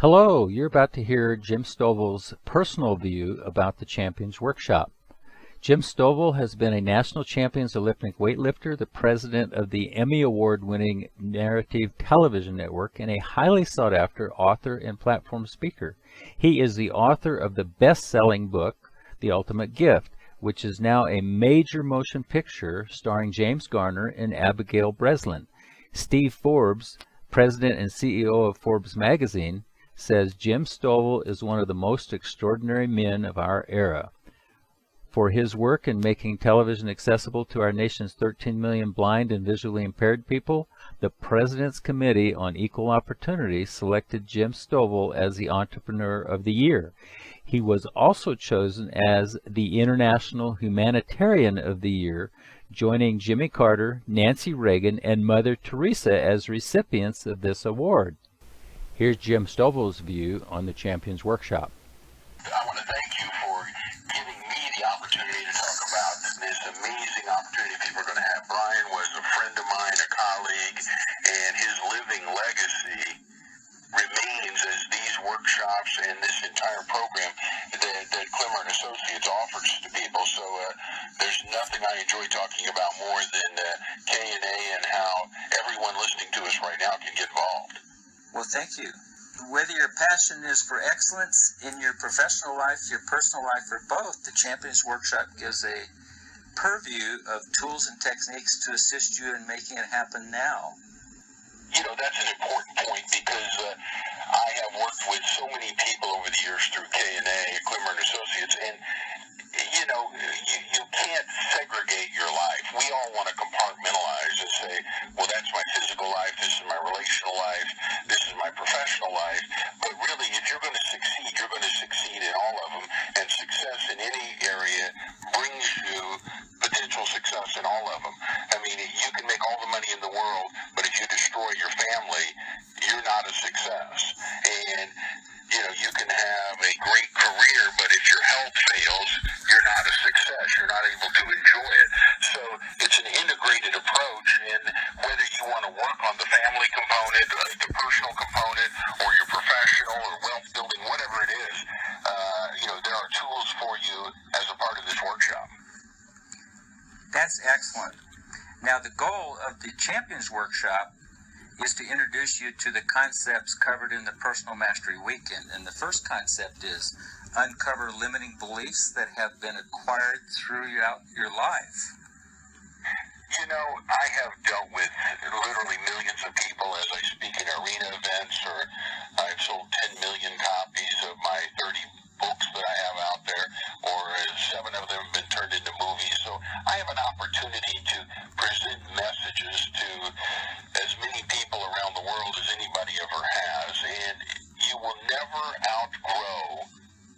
Hello, you're about to hear Jim Stovall's personal view about the Champions Workshop. Jim Stovall has been a National Champions Olympic weightlifter, the president of the Emmy Award-winning Narrative Television Network, and a highly sought-after author and platform speaker. He is the author of the best-selling book, The Ultimate Gift, which is now a major motion picture starring James Garner and Abigail Breslin. Steve Forbes, president and CEO of Forbes magazine, says Jim Stovall is one of the most extraordinary men of our era. For his work in making television accessible to our nation's 13 million blind and visually impaired people, the President's Committee on Equal Opportunity selected Jim Stovall as the Entrepreneur of the Year. He was also chosen as the International Humanitarian of the Year, joining Jimmy Carter, Nancy Reagan, and Mother Teresa as recipients of this award. Here's Jim Stovall's view on the Champions Workshop. I want to thank you for giving me the opportunity to talk about this amazing opportunity people are going to have. Brian was a friend of mine, a colleague, and his living legacy remains as these workshops and this entire program that Clemmer and Associates offers to people. So there's nothing I enjoy talking about more than K&A and how everyone listening to us right now can get involved. Well, thank you. Whether your passion is for excellence in your professional life, your personal life, or both, the Champions Workshop gives a purview of tools and techniques to assist you in making it happen now. You know, that's an important point because I have worked with so many people over the years through K&A, Clemmer and Associates, and you know, you can't segregate your life. We all want to compartmentalize and say, well, that's my physical life, this is my relational life, this is my professional life. But really, if you're going to succeed, you're going to succeed in all of them. And success in any area brings you potential success in all of them. I mean, you can make all the money in the world, but if you destroy your family, you're not a success. And you know, you can have a great career, but if your health fails, you're not a success. You're not able to enjoy it. So it's an integrated approach, and whether you want to work on the family component, the personal component, or your professional or wealth building, whatever it is, you know, there are tools for you as a part of this workshop. That's excellent. Now, the goal of the Champions Workshop is to introduce you to the concepts covered in the Personal Mastery Weekend. And the first concept is uncover limiting beliefs that have been acquired throughout your life. You know, I have dealt with literally millions of people as I speak in arena events, or I've sold 10 million copies of my 30 books that I have out there, or 7 of them have been turned into movies. So I have an opportunity to present messages to as many people around the world as anybody ever has, and you will never outgrow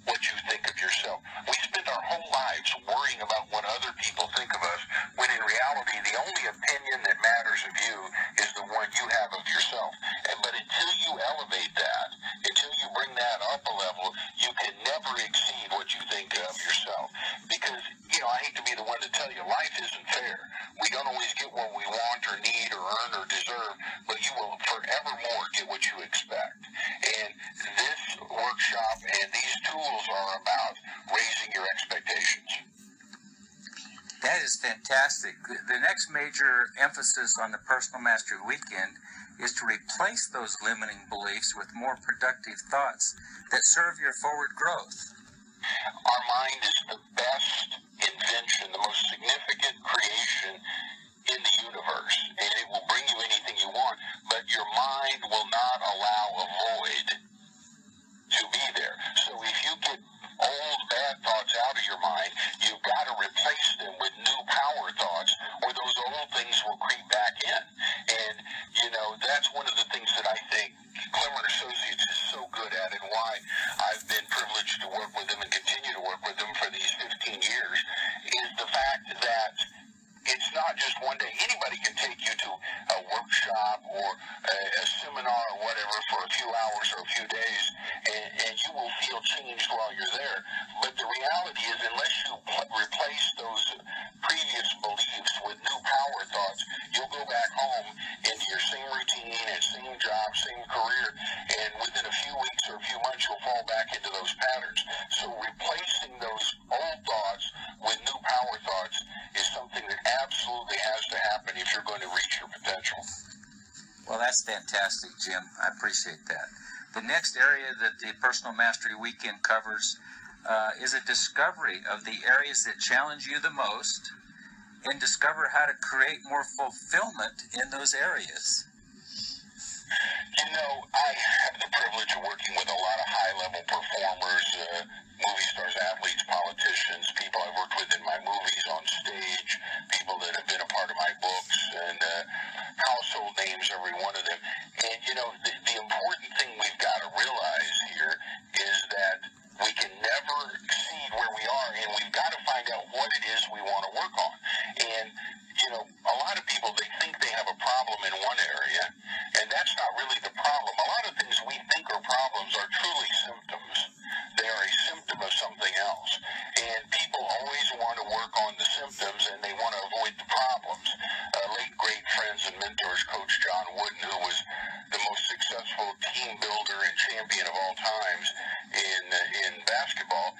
what you think of yourself. We spend our whole lives worrying about what other people think of us, when in reality, the only opinion that matters of you is the one you have of yourself. But until you elevate that, until you bring that up a level, you can never exceed what you think of yourself. Because, you know, I hate to be the one to tell you, life isn't fair. We don't always get what we want or need or earn or deserve, but you will forevermore get what you expect. And this workshop and these tools are about raising your expectations. That is fantastic. The next major emphasis on the Personal Mastery Weekend is to replace those limiting beliefs with more productive thoughts that serve your forward growth. Our mind is the best invention, the most significant creation in the universe, and it will bring you anything you want, but your mind will not allow a void to be there. So if you get old bad thoughts out of your mind, you've got to replace them with new power thoughts, or those old things will creep back in. And, you know, that's one of the things that I think Clemmer Associates is so good at, and why I've been privileged to work with them and continue to work with them for these 15 years, is the fact that it's not just one day. Anybody can take you to a workshop or a seminar or whatever for a few hours or a few days, and you will feel changed while you're there. But the reality is, unless you replace those previous beliefs with new power thoughts, you'll go back home into your same routine and same job, same career, and within a few weeks or fall back into those patterns. So replacing those old thoughts with new power thoughts is something that absolutely has to happen if you're going to reach your potential. Well, that's fantastic, Jim. I appreciate that. The next area that the Personal Mastery Weekend covers is a discovery of the areas that challenge you the most and discover how to create more fulfillment in those areas. You know, I have the privilege of working with a lot of high-level performers, movie stars, athletes, politicians, people I've worked with in my movies, on stage, people that have been a part of my books, and household names, every one of them. And, you know, the important thing we've got to realize here is that we can never exceed where we are, and we've got to find out what it is we want to work on. And, you know, a lot of people, they think they have a problem in one area, and that's not really the problem. A lot of things we think are problems are truly symptoms. They are a symptom of something else. And people always want to work on the symptoms, and they want to avoid the problems. Late great friends and mentors, Coach John Wooden, who was the most successful team builder and champion of all times in basketball,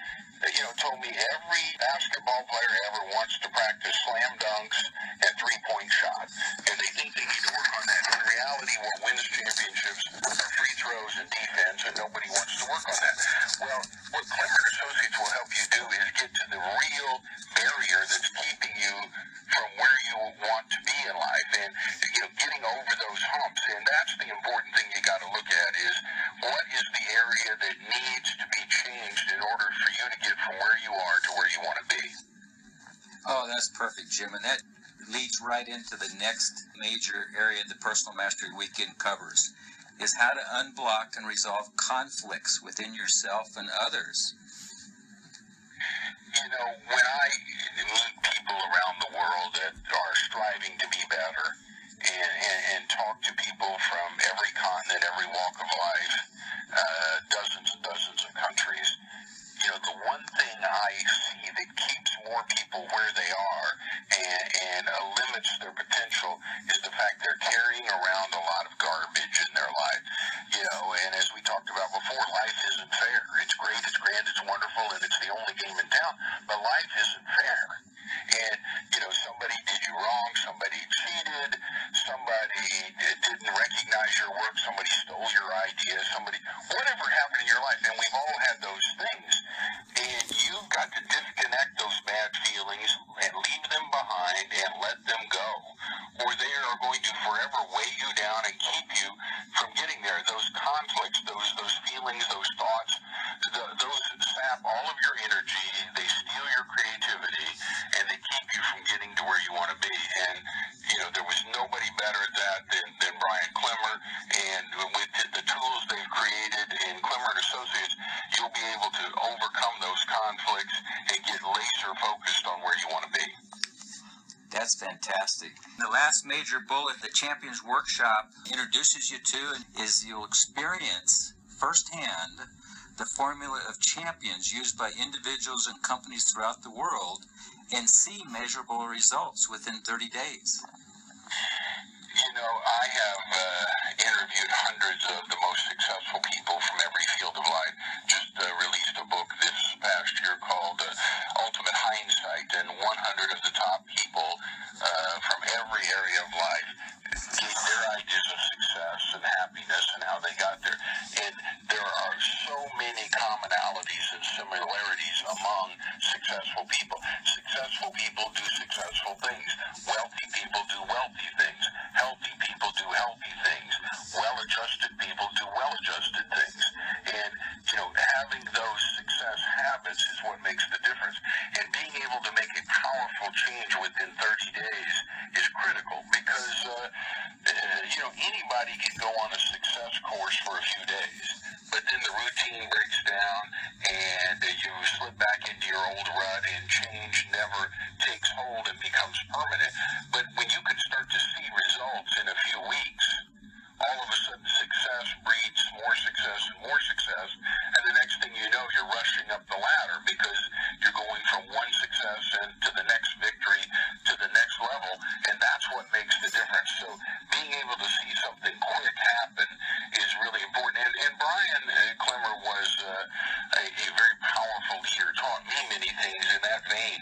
you know, told me every basketball player ever wants to practice slam dunks and three-point shots, and they think they need to work on that. In reality, what wins championships are free throws and defense, and nobody wants to work on that. Well, what Clemmer Associates will help you do is get to the real barrier that's keeping you from where you want to be in life, and, you know, getting over those humps. And that's the important thing you got to look at is what is the area that needs to be changed in order for you to get from where you are to where you want to be. Oh, that's perfect, Jim. And that leads right into the next major area the Personal Mastery Weekend covers, is how to unblock and resolve conflicts within yourself and others. You know, when I meet people around the world that are striving to be better and talk to people from every continent, every walk of life, dozens and dozens of countries, you know, the one thing I see that keeps more people where they are and limits their potential is the fact they're carrying around a lot of garbage in their life. You know, and as we talked about before, life isn't fair. It's great, it's grand, it's wonderful, and it's the only game in town, but life isn't fair. And, you know, somebody did you wrong, somebody cheated, somebody didn't recognize your work, somebody stole your idea, whatever happened in your life, and we've all had those things. And you've got to disconnect those bad feelings and leave them behind and let them go, or they are going to forever weigh you down and keep you from getting there. Those conflicts, those feelings, those thoughts, those sap all of your energy, they steal your creativity, and they keep you from getting to where you want to be. And, you know, there was nobody better at that than Brian Clemmer, and with the tools they've created in Clemmer & Associates, you'll be able to overcome those conflicts and get laser focused on where you want to be. That's fantastic. The last major bullet the Champions Workshop introduces you to is you'll experience firsthand the formula of champions used by individuals and companies throughout the world and see measurable results within 30 days. You know, I have interviewed hundreds of the most successful people from every field of life. Just released a book this past year called Ultimate Hindsight, and 100 of the top people from every area of life gave their ideas of success and happiness and how they got there. And there are so many commonalities and similarities among successful people. Successful people do successful things. Wealthy people do wealthy things. Healthy people do healthy things. Well-adjusted people do well-adjusted things. And, you know, having those success habits is what makes the difference. And being able to make a powerful change within 30 days is critical because, you know, anybody can go on a success course for a few days, but then the routine breaks down and you slip back into your old rut and change never takes hold and becomes permanent. But when you can start to see results in a few weeks, all of a sudden success breeds more success and more success, and the next thing you know, you're rushing up the ladder because you're going from one success to the next victory to the next level, and that's what makes the difference. So being able to see something quick happen is really important. And Brian Clemmer was a very powerful leader, taught me many things in that vein,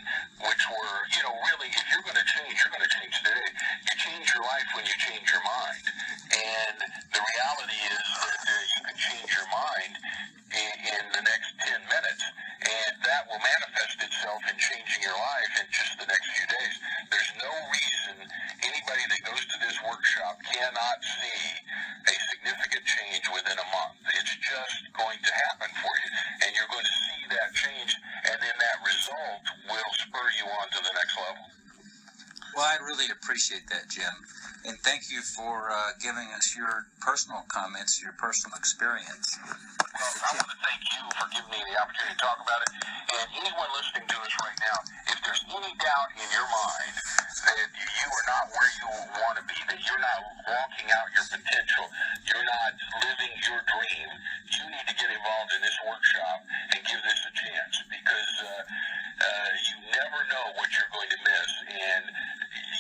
which were, really, if you're going to change, you're going to change today. You change your life when you change your mind. And the reality is that you can change your mind in the next 10 minutes, and that will manifest itself in changing your life in just the next few days. There's no reason anybody that goes to this workshop cannot see a significant change within a month. It's just going to happen for you, and you're going to see that change, and then that result will spur you on to the next level. Well, I really appreciate that, Jim. And thank you for giving us your personal comments, your personal experience. Well, I want to thank you for giving me the opportunity to talk about it. And anyone listening to us right now, if there's any doubt in your mind that you are not where you want to be, that you're not walking out your potential, you're not living your dream, you need to get involved in this workshop and give this a chance, because you never know what you're going to miss. And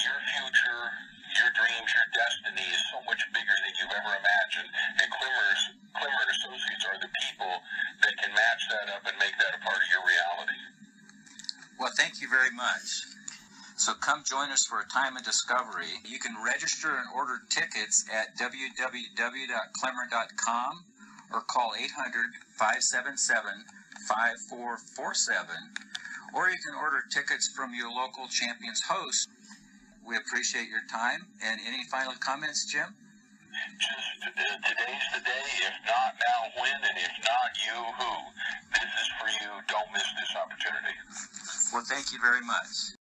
your future, your dreams, your destiny is so much bigger than you've ever imagined. And Clemmer and Associates are the people that can match that up and make that a part of your reality. Well, thank you very much. So come join us for a time of discovery. You can register and order tickets at www.clemmer.com or call 800-577-5447, or you can order tickets from your local Champions host. We appreciate your time. And any final comments, Jim? Just today's the day. If not now, when? And if not you, who? This is for you. Don't miss this opportunity. Well, thank you very much.